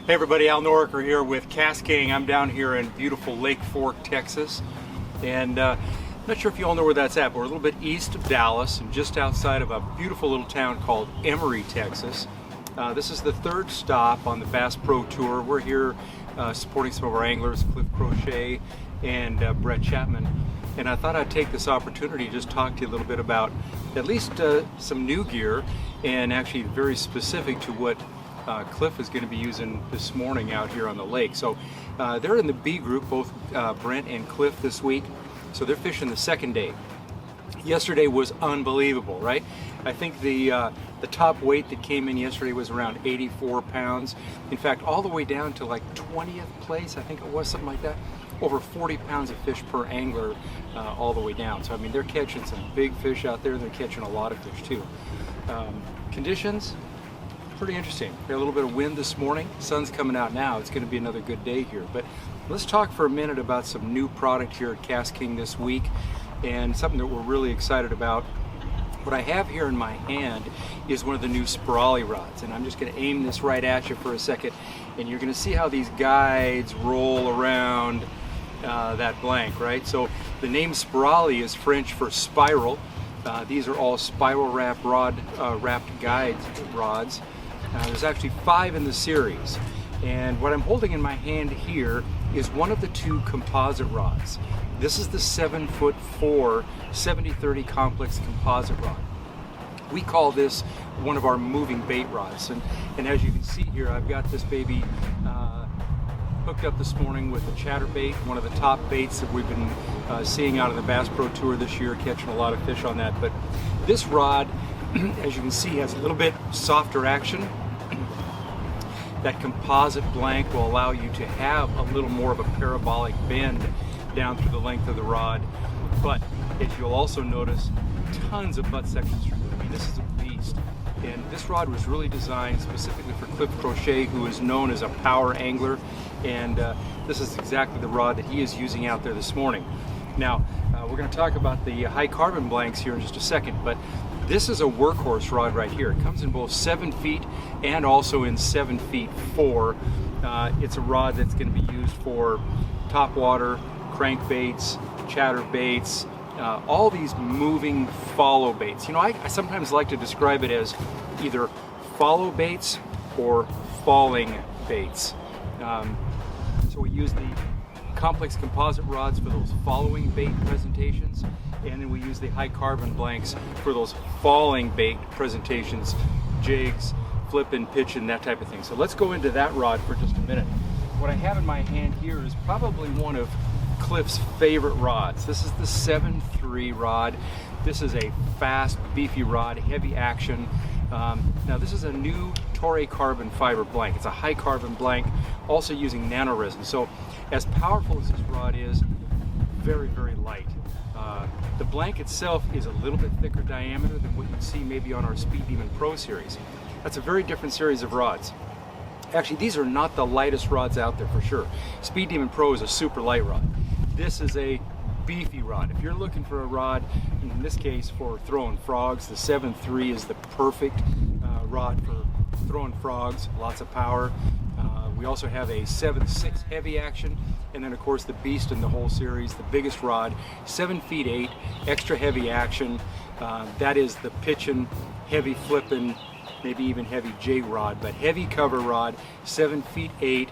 Hey everybody, Al Noraker here with KastKing. I'm down here in beautiful Lake Fork, Texas, and I'm not sure if you all know where that's at, but we're a little bit east of Dallas and just outside of a beautiful little town called Emory, Texas. This is the third stop on the Bass Pro Tour. We're here supporting some of our anglers, Cliff Crochet and Brett Chapman, and I thought I'd take this opportunity to just talk to you a little bit about at least some new gear, and actually very specific to what Cliff is going to be using this morning out here on the lake. So they're in the B group, both Brent and Cliff this week. So they're fishing the second day. Yesterday was unbelievable, right? I think the top weight that came in yesterday was around 84 pounds. In fact, all the way down to like 20th place, I think it was, something like that. Over 40 pounds of fish per angler all the way down. So I mean, they're catching some big fish out there. They're catching a lot of fish too. Conditions, pretty interesting. We had a little bit of wind this morning. Sun's coming out now. It's going to be another good day here. But let's talk for a minute about some new product here at KastKing this week, and something that we're really excited about. What I have here in my hand is one of the new Spirale rods, and I'm just going to aim this right at you for a second, and you're going to see how these guides roll around that blank, right? So the name Spirale is French for spiral. These are all spiral wrapped guide rods. There's actually 5 in the series, and what I'm holding in my hand here is one of the 2 composite rods. This is the 7'4" 70-30 complex composite rod. We call this one of our moving bait rods, and as you can see here, I've got this baby hooked up this morning with a chatterbait, one of the top baits that we've been seeing out of the Bass Pro Tour this year, catching a lot of fish on that. But this rod, as you can see, has a little bit softer action. That composite blank will allow you to have a little more of a parabolic bend down through the length of the rod. But as you'll also notice, tons of butt sections through it. I mean, this is a beast. And this rod was really designed specifically for Cliff Crochet, who is known as a power angler. And this is exactly the rod that he is using out there this morning. Now, we're going to talk about the high carbon blanks here in just a second, but this is a workhorse rod right here. It comes in both 7 feet and also in 7 feet 4. It's a rod that's going to be used for topwater, crankbaits, chatterbaits, all these moving follow baits. You know, I sometimes like to describe it as either follow baits or falling baits. So we use the complex composite rods for those following bait presentations, and then we use the high carbon blanks for those falling bait presentations, jigs, flipping, pitching, that type of thing. So let's go into that rod for just a minute. What I have in my hand here is probably one of Cliff's favorite rods. This is the 7.3 rod. This is a fast, beefy rod, heavy action. Now this is a new Toray carbon fiber blank. It's a high carbon blank, also using nano resin. So as powerful as this rod is, very, very light. The blank itself is a little bit thicker diameter than what you'd see maybe on our Speed Demon Pro series. That's a very different series of rods. Actually, these are not the lightest rods out there for sure. Speed Demon Pro is a super light rod. This is a beefy rod. If you're looking for a rod, in this case for throwing frogs, the 7.3 is the perfect rod for throwing frogs, lots of power. We also have a 7.6 heavy action, and then of course the beast in the whole series, the biggest rod, 7 feet 8, extra heavy action. That is the pitching, heavy flipping, maybe even heavy jig rod, but heavy cover rod, 7 feet 8.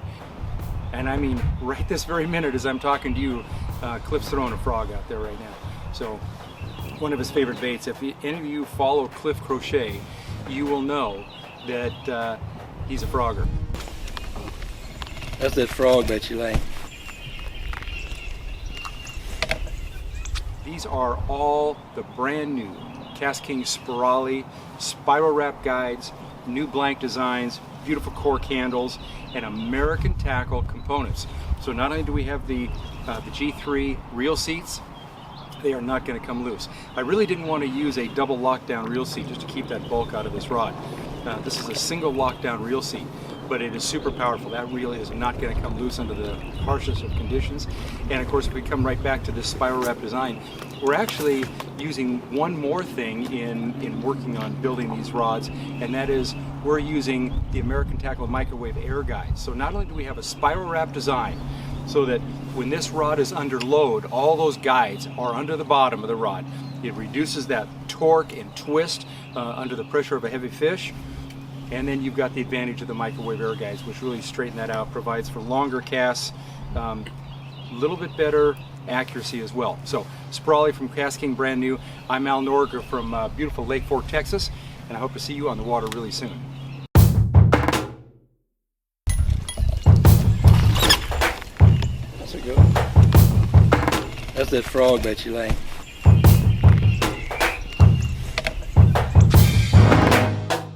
And I mean, right this very minute as I'm talking to you, Cliff's throwing a frog out there right now. So one of his favorite baits. If any of you follow Cliff Crochet, you will know that he's a frogger. That's that frog that you like. These are all the brand new KastKing Spirale spiral wrap guides, new blank designs, beautiful cork handles, and American tackle components. So not only do we have the G3 reel seats, they are not going to come loose. I really didn't want to use a double lockdown reel seat just to keep that bulk out of this rod. This is a single lockdown reel seat, but it is super powerful. That reel is not going to come loose under the harshest of conditions. And of course, if we come right back to this spiral wrap design, we're actually using one more thing in working on building these rods, and that is we're using the American Tackle microwave air guides. So not only do we have a spiral wrap design so that when this rod is under load, all those guides are under the bottom of the rod. It reduces that torque and twist under the pressure of a heavy fish. And then you've got the advantage of the microwave air guides, which really straighten that out, provides for longer casts, a little bit better accuracy as well. So Spirale from KastKing, brand new. I'm Al Noraker from beautiful Lake Fork, Texas, and I hope to see you on the water really soon. That's a good one. That's that frog bait you like.